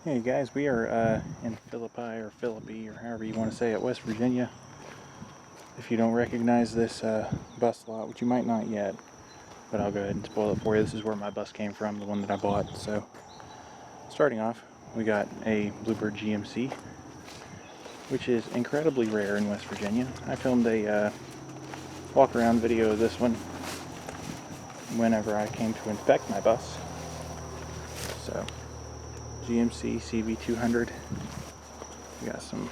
Hey guys, we are in Philippi or Philippi or however you want to say it, West Virginia. If you don't recognize this bus lot, which you might not yet, but I'll go ahead and spoil it for you. This is where my bus came from, the one that I bought. So, starting off, we got a Bluebird GMC, which is incredibly rare in West Virginia. I filmed a walk around video of this one whenever I came to inspect my bus. So, GMC CV200. We got some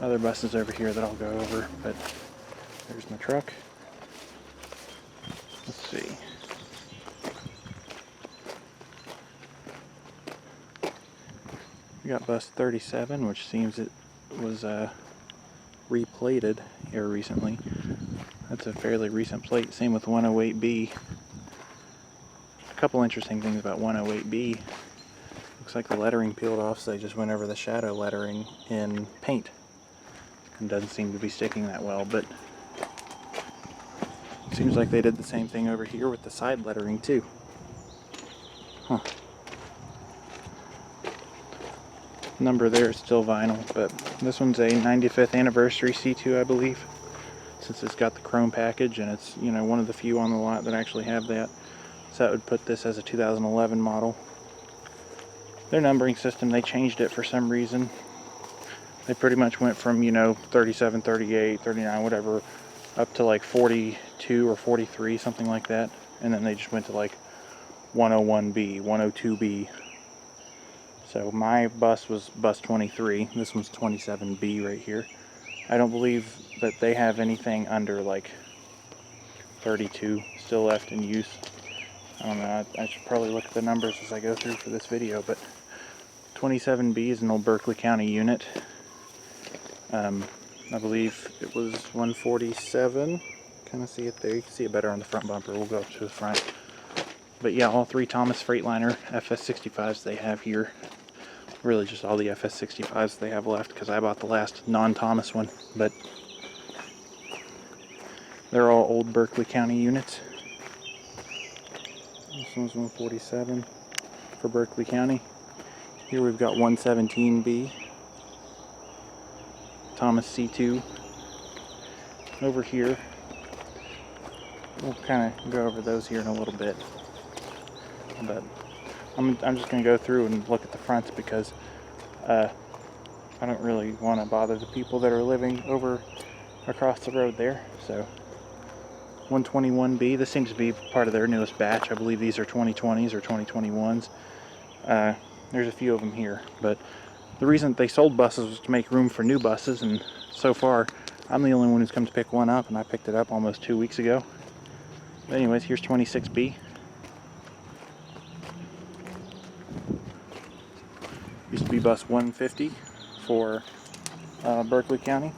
other buses over here that I'll go over, but there's my truck. Let's see. We got bus 37, which seems it was replated here recently. That's a fairly recent plate. Same with 108B. A couple interesting things about 108B. Looks like the lettering peeled off, so they just went over the shadow lettering in paint. And doesn't seem to be sticking that well, but it seems like they did the same thing over here with the side lettering too. Huh. Number there is still vinyl, but this one's a 95th anniversary C2, I believe, since it's got the chrome package, and it's, you know, one of the few on the lot that actually have that. So that would put this as a 2011 model. Their numbering system, they changed it for some reason. They pretty much went from, you know, 37, 38, 39, whatever, up to like 42 or 43, something like that. And then they just went to like 101B, 102B. So my bus was bus 23. This one's 27B right here. I don't believe that they have anything under like 32 still left in use. I don't know. I should probably look at the numbers as I go through for this video, but 27B is an old Berkeley County unit. I believe it was 147. Kind of see it there. You can see it better on the front bumper. We'll go up to the front. But yeah, all three Thomas Freightliner FS65s they have here. Really just all the FS65s they have left, because I bought the last non-Thomas one. But they're all old Berkeley County units. This one's 147 for Berkeley County. Here we've got 117B. Thomas C2. Over here, we'll kind of go over those here in a little bit. But I'm just going to go through and look at the fronts, because I don't really want to bother the people that are living over across the road there. So 121B, this seems to be part of their newest batch. I believe these are 2020s or 2021s. There's a few of them here, but the reason they sold buses was to make room for new buses, and so far I'm the only one who's come to pick one up, and I picked it up almost 2 weeks ago. But anyways, here's 26B. Used to be bus 150 for Berkeley County.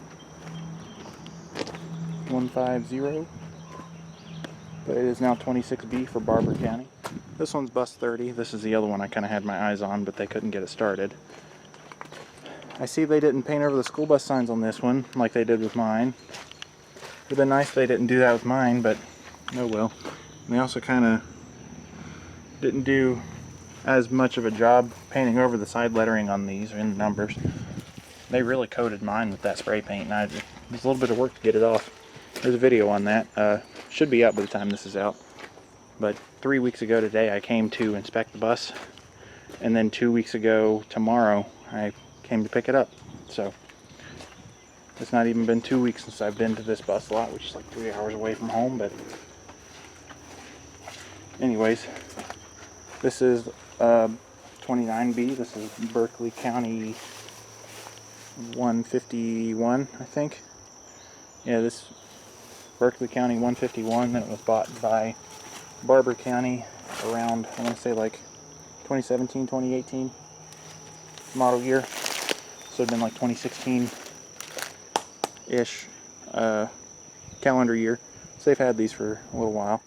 150. But it is now 26B for Barber County. This one's bus 30. This is the other one I kind of had my eyes on, but they couldn't get it started. I see they didn't paint over the school bus signs on this one like they did with mine. It would have been nice if they didn't do that with mine, but oh well. And they also kind of didn't do as much of a job painting over the side lettering on these in the numbers. They really coated mine with that spray paint, and it was a little bit of work to get it off. There's a video on that. Should be up by the time this is out. But 3 weeks ago today I came to inspect the bus, and then 2 weeks ago tomorrow I came to pick it up. So it's not even been 2 weeks since I've been to this bus lot, which is like 3 hours away from home. But anyways, this is 29B. This is Berkeley County 151, I think. Yeah, this Berkeley County 151, that was bought by Barber County around, I want to say like 2017, 2018 model year. So it'd been like 2016-ish calendar year. So they've had these for a little while.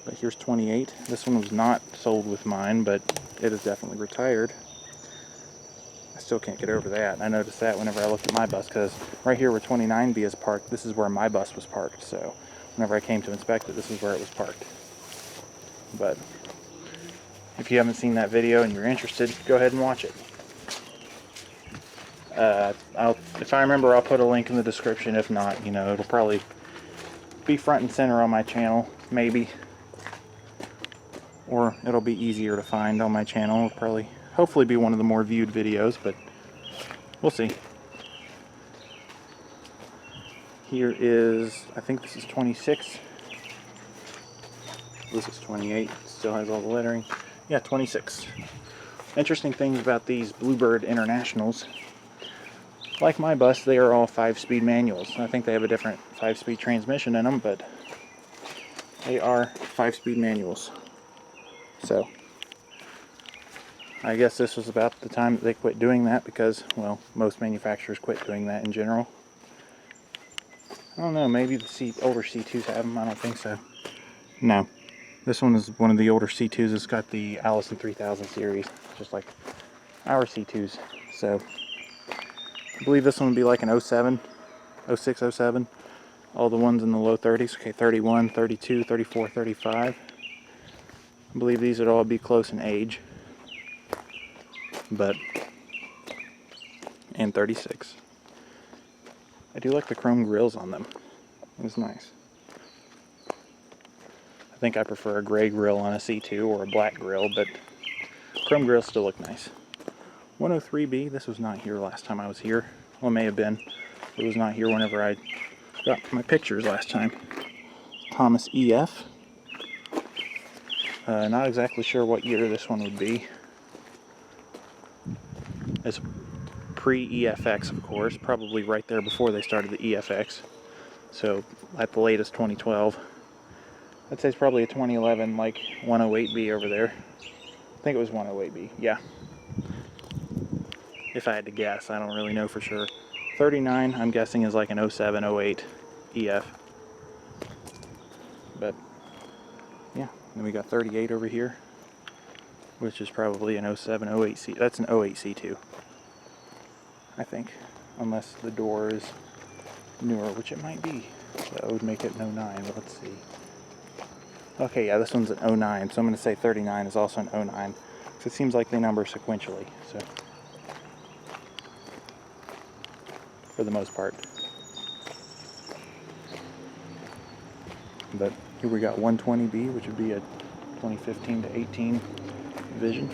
But here's 28. This one was not sold with mine, but it is definitely retired. I still can't get over that. I noticed that whenever I looked at my bus, because right here where 29B is parked, this is where my bus was parked. So whenever I came to inspect it, this is where it was parked. But If you haven't seen that video and you're interested, go ahead and watch it. If I remember, I'll put a link in the description. If not, you know, it'll probably be front and center on my channel, maybe. Or it'll be easier to find on my channel. It'll probably, hopefully be one of the more viewed videos, but we'll see. Here is, I think this is 26. This is 28. Still has all the lettering. Yeah, 26. Interesting things about these Bluebird Internationals. Like my bus, they are all 5-speed manuals. I think they have a different 5-speed transmission in them, but they are 5-speed manuals. So, I guess this was about the time that they quit doing that because, well, most manufacturers quit doing that in general. I don't know, maybe the older C2s have them, I don't think so. No, this one is one of the older C2s. It's got the Allison 3000 series, just like our C2s. So, I believe this one would be like an 07, 06, 07. All the ones in the low 30s. Okay, 31, 32, 34, 35. I believe these would all be close in age. But, and 36. I do like the chrome grills on them. It's nice. I think I prefer a gray grill on a C2 or a black grill, but chrome grills still look nice. 103B, this was not here last time I was here. Well, it may have been. It was not here whenever I got my pictures last time. Thomas EF. Not exactly sure what year this one would be. It's pre-EFX, of course, probably right there before they started the EFX. So, at the latest 2012. I'd say it's probably a 2011, like 108B over there. I think it was 108B, yeah. If I had to guess, I don't really know for sure. 39, I'm guessing, is like an 07, 08 EF. But, yeah. Then we got 38 over here, which is probably an 07, 08 C. That's an 08 C2, I think. Unless the door is newer, which it might be. That would make it an 09, but let's see. Okay, yeah, this one's an 09, so I'm going to say 39 is also an 09. So it seems like they number sequentially, so. For the most part. But here we got 120B, which would be a 2015 to 18 Vision.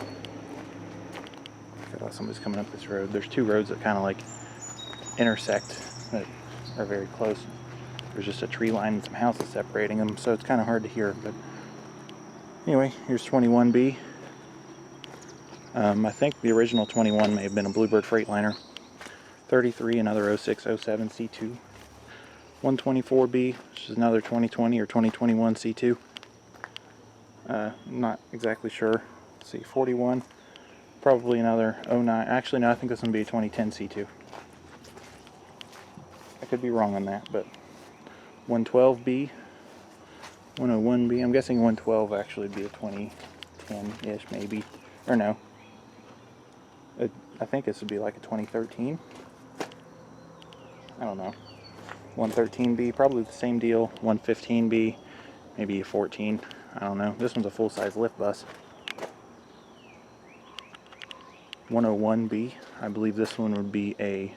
I thought somebody's coming up this road. There's two roads that kind of like intersect that are very close. There's just a tree line and some houses separating them, so it's kind of hard to hear. But anyway, here's 21B. I think the original 21 may have been a Bluebird Freightliner. 33, another 06, 07 C2. 124B, which is another 2020 or 2021 C2. Not exactly sure. Let's see, 41, probably another 09. Actually, no, I think this one would be a 2010 C2. I could be wrong on that, but 112B, 101B. I'm guessing 112 actually would be a 2010-ish, maybe. Or no. I think this would be like a 2013. I don't know. 113B, probably the same deal. 115B, maybe a 14. I don't know. This one's a full-size lift bus. 101B, I believe this one would be a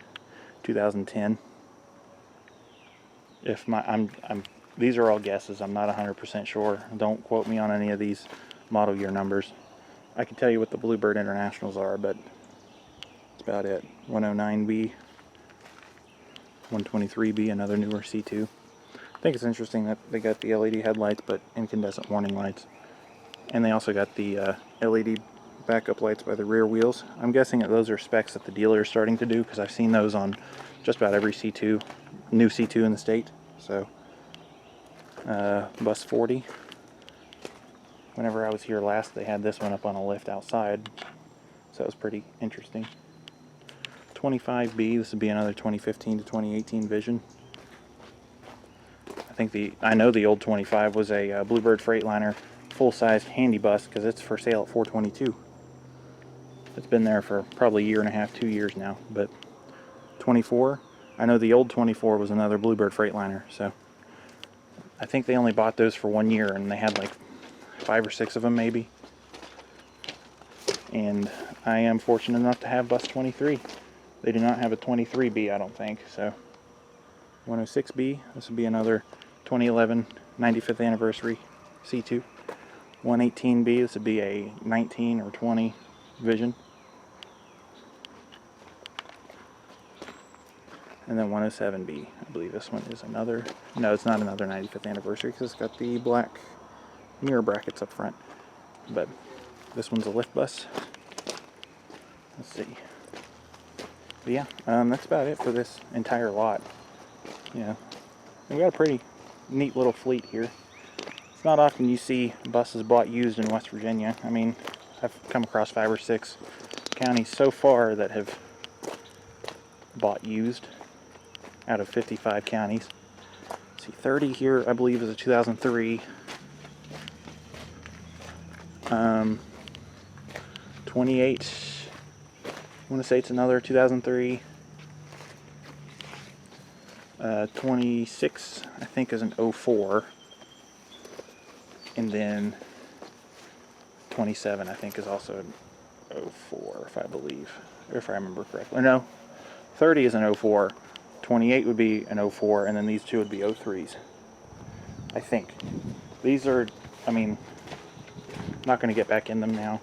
2010. If these are all guesses. I'm not 100% sure. Don't quote me on any of these model year numbers. I can tell you what the Bluebird Internationals are, but that's about it. 109B. 123B, another newer C2. I think it's interesting that they got the LED headlights, but incandescent warning lights. And they also got the LED backup lights by the rear wheels. I'm guessing that those are specs that the dealer is starting to do, because I've seen those on just about every C2, new C2 in the state. So, bus 40. Whenever I was here last, they had this one up on a lift outside, so it was pretty interesting. 25B, this would be another 2015 to 2018 Vision. I know the old 25 was a Bluebird Freightliner full-size handy bus, because it's for sale at $422. It's been there for probably a year and a half, 2 years now. But 24, I know the old 24 was another Bluebird Freightliner, so I think they only bought those for 1 year, and they had like 5 or 6 of them maybe. And I am fortunate enough to have bus 23. They do not have a 23B, I don't think. So 106B, this would be another 2011 95th anniversary C2. 118B, this would be a 19 or 20 Vision. And then 107B, I believe this one is another, no, it's not another 95th anniversary because it's got the black mirror brackets up front. But this one's a lift bus. Let's see. But yeah, that's about it for this entire lot. Yeah, we got a pretty neat little fleet here. It's not often you see buses bought used in West Virginia. I mean, I've come across 5 or 6 counties so far that have bought used out of 55 counties. Let's see, 30 here, I believe, is a 2003. 28, I want to say it's another 2003. 26, I think, is an 04. And then 27, I think, is also an 04, if I believe, or if I remember correctly. No, 30 is an 04. 28 would be an 04, and then these two would be 03s. I think. These are, I mean, I'm not going to get back in them now.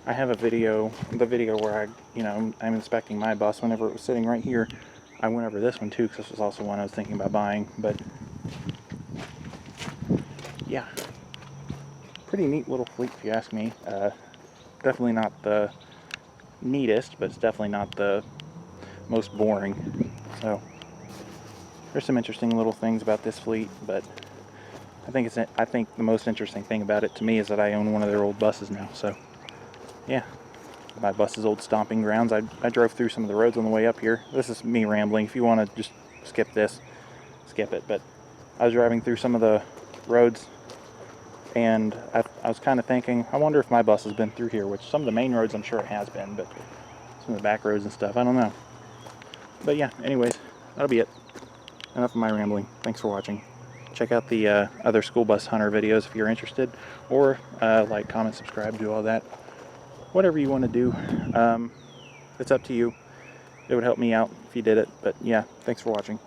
I have a video, the video where I'm inspecting my bus whenever it was sitting right here. I went over this one too, because this was also one I was thinking about buying, but yeah. Pretty neat little fleet, if you ask me. Definitely not the neatest, but it's definitely not the most boring. So there's some interesting little things about this fleet, but I think the most interesting thing about it to me is that I own one of their old buses now. So yeah, my bus's old stomping grounds. I drove through some of the roads on the way up here. This is me rambling. If you want to just skip this, skip it. But I was driving through some of the roads, and I was kind of thinking, I wonder if my bus has been through here, which some of the main roads I'm sure it has been, but some of the back roads and stuff, I don't know. But yeah, anyways, that'll be it. Enough of my rambling. Thanks for watching. Check out the other school bus hunter videos if you're interested, or like, comment, subscribe, do all that. Whatever you want to do, it's up to you. It would help me out if you did it, but yeah, thanks for watching.